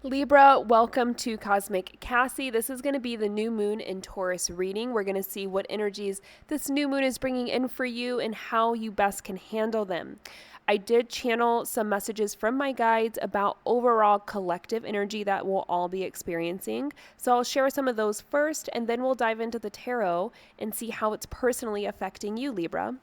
Libra, welcome to Cosmic Cassie. This is going to be the new moon in Taurus reading. We're going to see what energies this new moon is bringing in for you and how you best can handle them. I did channel some messages from my guides about overall collective energy that we'll all be experiencing. So I'll share some of those first, and then we'll dive into the tarot and see how it's personally affecting you, Libra.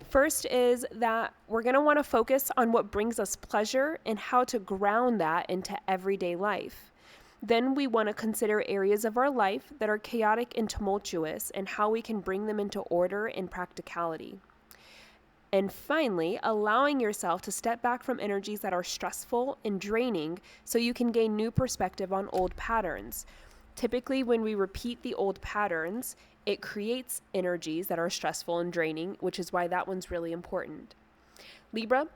First is that we're going to want to focus on what brings us pleasure and how to ground that into everyday life. Then we want to consider areas of our life that are chaotic and tumultuous and how we can bring them into order and practicality. And finally, allowing yourself to step back from energies that are stressful and draining so you can gain new perspective on old patterns. Typically, when we repeat the old patterns, it creates energies that are stressful and draining, which is why that one's really important. Libra,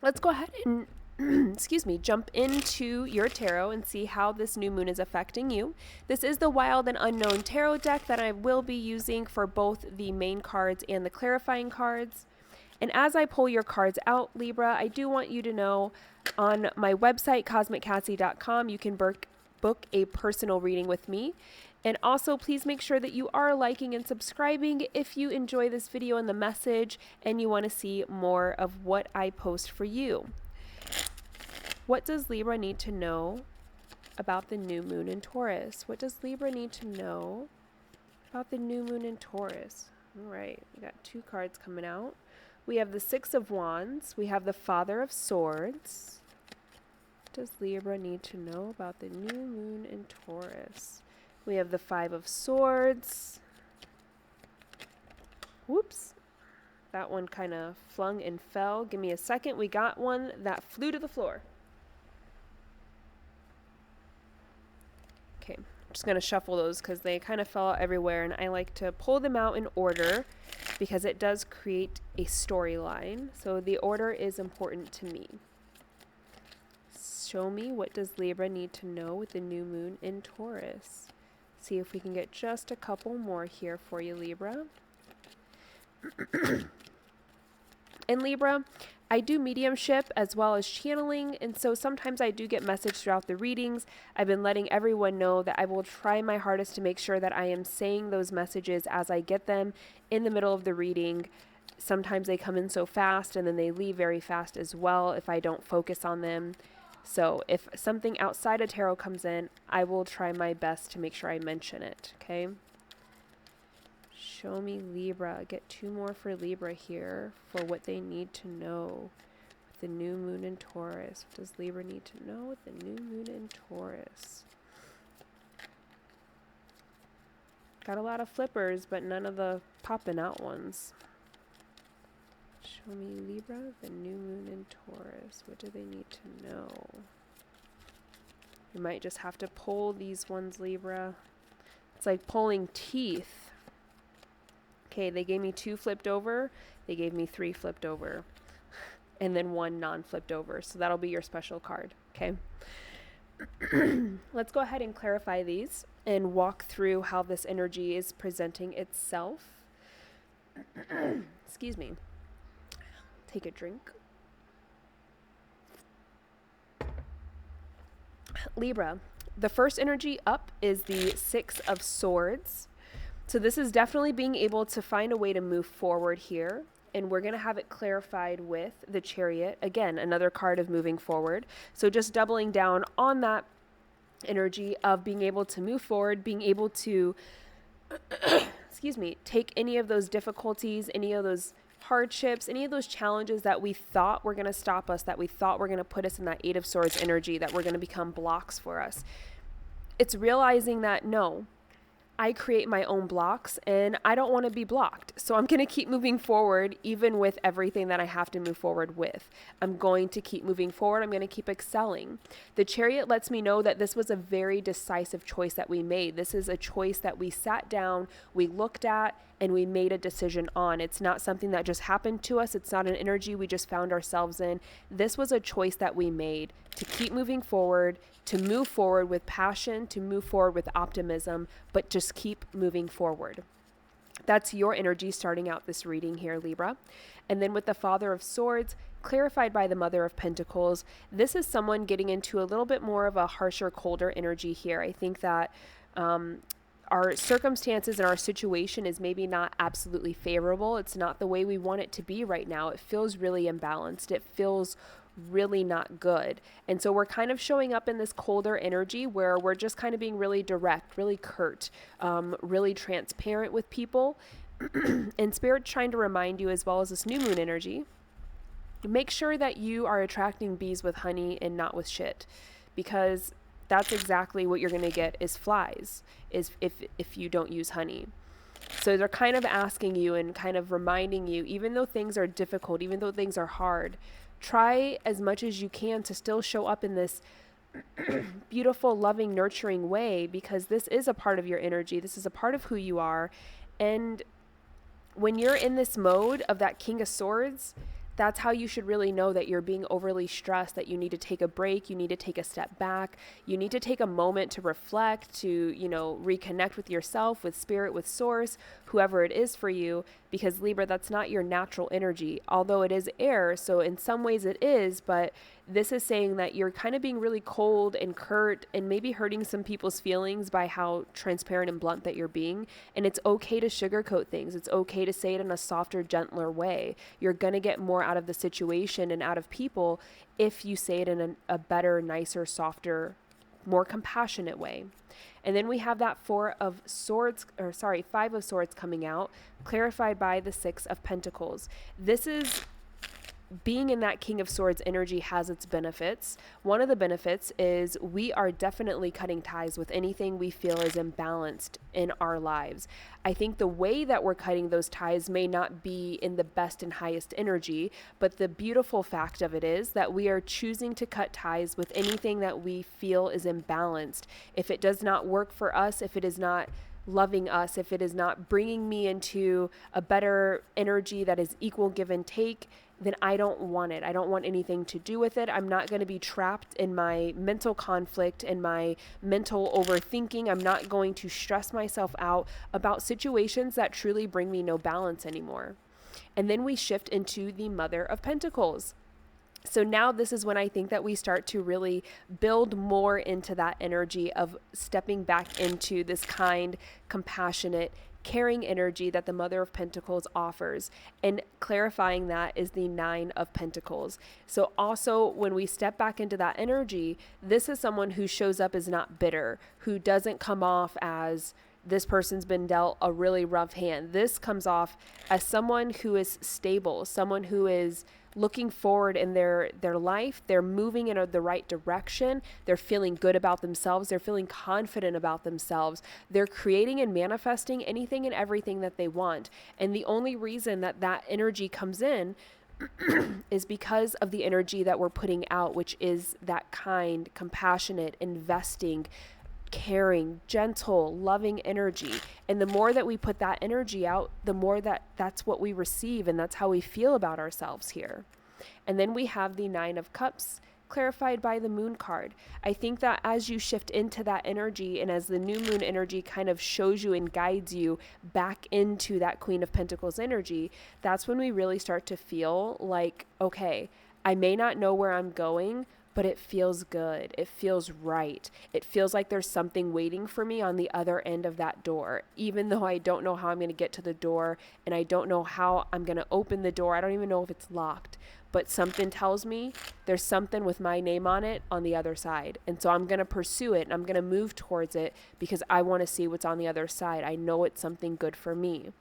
let's go ahead and jump into your tarot and see how this new moon is affecting you. This is the Wild and Unknown Tarot deck that I will be using for both the main cards and the clarifying cards. And as I pull your cards out, Libra, I do want you to know on my website, cosmiccassie.com, you can book a personal reading with me. And also, please make sure that you are liking and subscribing if you enjoy this video and the message and you want to see more of what I post for you. What does Libra need to know about the new moon in Taurus? What does Libra need to know about the new moon in Taurus? All right, we got two cards coming out. We have the Six of Wands. We have the Father of Swords. What does Libra need to know about the new moon in Taurus? We have the Five of Swords. Whoops. That one kind of flung and fell. Give me a second. We got one that flew to the floor. Okay. I'm just going to shuffle those because they kind of fell out everywhere. And I like to pull them out in order because it does create a storyline. So the order is important to me. Show me, what does Libra need to know with the new moon in Taurus? See if we can get just a couple more here for you, Libra. And Libra, I do mediumship as well as channeling, and so sometimes I do get message throughout the readings. I've been letting everyone know that I will try my hardest to make sure that I am saying those messages as I get them in the middle of the reading. Sometimes they come in so fast and then they leave very fast as well if I don't focus on them. So if something outside of tarot comes in, I will try my best to make sure I mention it, okay? Show me Libra. Get two more for Libra here for what they need to know with the new moon in Taurus. What does Libra need to know with the new moon in Taurus? Got a lot of flippers, but none of the popping out ones. Show me Libra, the new moon in Taurus. What do they need to know? You might just have to pull these ones, Libra. It's like pulling teeth. Okay, they gave me 2 flipped over. They gave me 3 flipped over. And then 1 non-flipped over. So that'll be your special card, okay? Let's go ahead and clarify these and walk through how this energy is presenting itself. Excuse me. Take a drink. Libra, the first energy up is the Six of Swords. So this is definitely being able to find a way to move forward here. And we're going to have it clarified with the Chariot. Again, another card of moving forward. So just doubling down on that energy of being able to move forward, being able to, take any of those difficulties, any of those hardships, any of those challenges that we thought were going to stop us, that we thought were going to put us in that Eight of Swords energy, that were going to become blocks for us. It's realizing that, no, I create my own blocks and I don't want to be blocked. So I'm going to keep moving forward, even with everything that I have to move forward with. I'm going to keep moving forward. I'm going to keep excelling. The Chariot lets me know that this was a very decisive choice that we made. This is a choice that we sat down, we looked at, and we made a decision on. It's not something that just happened to us. It's not an energy we just found ourselves in. This was a choice that we made to keep moving forward, to move forward with passion, to move forward with optimism, but just keep moving forward. That's your energy starting out this reading here, Libra. And then with the Father of Swords, clarified by the Mother of Pentacles, this is someone getting into a little bit more of a harsher, colder energy here. I think that our circumstances and our situation is maybe not absolutely favorable. It's not the way we want it to be right now. It feels really imbalanced. It feels really not good. And so we're kind of showing up in this colder energy where we're just kind of being really direct, really curt, really transparent with people. And Spirit's trying to remind you, as well as this new moon energy, make sure that you are attracting bees with honey and not with shit, because that's exactly what you're going to get is flies, is if you don't use honey. So they're kind of asking you and kind of reminding you, even though things are difficult, even though things are hard, try as much as you can to still show up in this beautiful, loving, nurturing way, because this is a part of your energy. This is a part of who you are. And when you're in this mode of that King of Swords, that's how you should really know that you're being overly stressed, that you need to take a break, you need to take a step back, you need to take a moment to reflect, to, reconnect with yourself, with Spirit, with Source, whoever it is for you, because Libra, that's not your natural energy, although it is air, so in some ways it is, but this is saying that you're kind of being really cold and curt and maybe hurting some people's feelings by how transparent and blunt that you're being. And it's okay to sugarcoat things. It's okay to say it in a softer, gentler way. You're going to get more out of the situation and out of people if you say it in a better, nicer, softer, more compassionate way. And then we have that Five of Swords coming out, clarified by the Six of Pentacles. This is being in that King of Swords energy has its benefits. One of the benefits is we are definitely cutting ties with anything we feel is imbalanced in our lives. I think the way that we're cutting those ties may not be in the best and highest energy, but the beautiful fact of it is that we are choosing to cut ties with anything that we feel is imbalanced. If it does not work for us, if it is not loving us, if it is not bringing me into a better energy that is equal give and take, then I don't want it. I don't want anything to do with it. I'm not going to be trapped in my mental conflict and my mental overthinking. I'm not going to stress myself out about situations that truly bring me no balance anymore. And then we shift into the Mother of Pentacles. So now this is when I think that we start to really build more into that energy of stepping back into this kind, compassionate, caring energy that the Mother of Pentacles offers. And clarifying that is the Nine of Pentacles. So also when we step back into that energy, this is someone who shows up as not bitter, who doesn't come off as this person's been dealt a really rough hand. This comes off as someone who is stable, someone who is looking forward in their life. They're moving in the right direction. They're feeling good about themselves. They're feeling confident about themselves. They're creating and manifesting anything and everything that they want. And the only reason that that energy comes in is because of the energy that we're putting out, which is that kind, compassionate, investing, caring, gentle, loving energy. And the more that we put that energy out, the more that's what we receive, and that's how we feel about ourselves here. And then we have the Nine of Cups, clarified by the Moon card. I think that as you shift into that energy, and as the new moon energy kind of shows you and guides you back into that Queen of Pentacles energy, that's when we really start to feel like, okay, I may not know where I'm going, but it feels good. It feels right. It feels like there's something waiting for me on the other end of that door, even though I don't know how I'm going to get to the door, and I don't know how I'm going to open the door. I don't even know if it's locked, but something tells me there's something with my name on it on the other side. And so I'm going to pursue it, and I'm going to move towards it because I want to see what's on the other side. I know it's something good for me.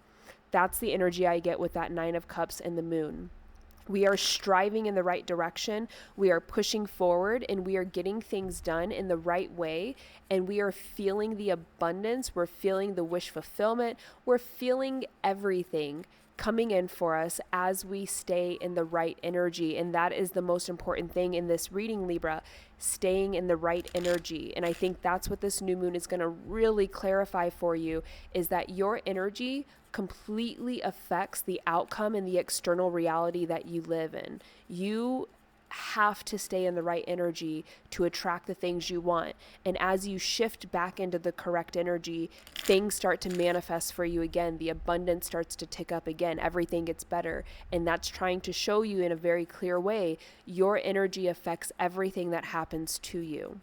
That's the energy I get with that Nine of Cups and the Moon. We are striving in the right direction. We are pushing forward, and we are getting things done in the right way. And we are feeling the abundance. We're feeling the wish fulfillment. We're feeling everything coming in for us as we stay in the right energy. And that is the most important thing in this reading, Libra, staying in the right energy. And I think that's what this new moon is going to really clarify for you, is that your energy completely affects the outcome and the external reality that you live in. You have to stay in the right energy to attract the things you want. And as you shift back into the correct energy, things start to manifest for you again. The abundance starts to tick up again. Everything gets better. And that's trying to show you in a very clear way, your energy affects everything that happens to you.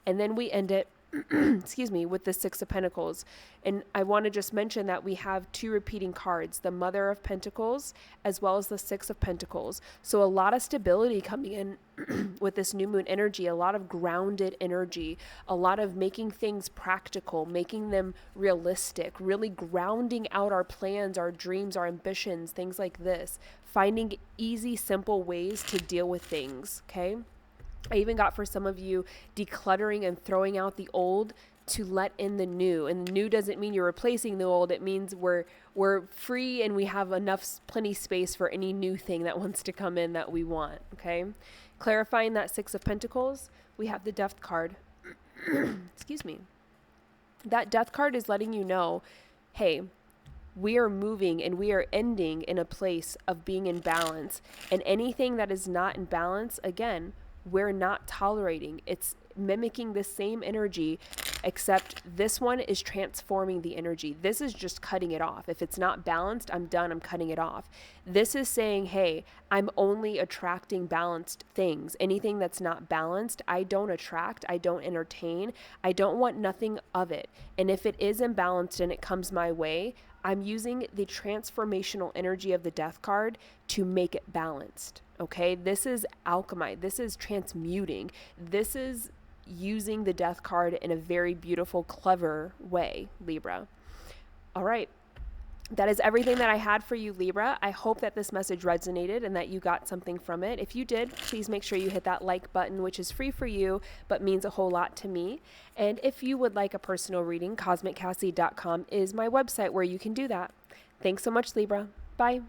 And then we end it excuse me, with the Six of Pentacles. And I want to just mention that we have two repeating cards, the Mother of Pentacles, as well as the Six of Pentacles. So a lot of stability coming in with this new moon energy, a lot of grounded energy, a lot of making things practical, making them realistic, really grounding out our plans, our dreams, our ambitions, things like this, finding easy, simple ways to deal with things, okay? I even got for some of you decluttering and throwing out the old to let in the new. And the new doesn't mean you're replacing the old. It means we're free and we have plenty space for any new thing that wants to come in that we want, okay? Clarifying that Six of Pentacles, we have the Death card. Excuse me. That Death card is letting you know, hey, we are moving and we are ending in a place of being in balance. And anything that is not in balance, again, we're not tolerating. It's mimicking the same energy, except this one is transforming the energy. This is just cutting it off. If it's not balanced, I'm done. I'm cutting it off. This is saying, hey, I'm only attracting balanced things. Anything that's not balanced, I don't attract. I don't entertain. I don't want nothing of it. And if it is imbalanced and it comes my way, I'm using the transformational energy of the Death card to make it balanced. Okay, this is alchemy. This is transmuting. This is using the Death card in a very beautiful, clever way, Libra. All right. That is everything that I had for you, Libra. I hope that this message resonated and that you got something from it. If you did, please make sure you hit that like button, which is free for you, but means a whole lot to me. And if you would like a personal reading, CosmicCassie.com is my website where you can do that. Thanks so much, Libra. Bye.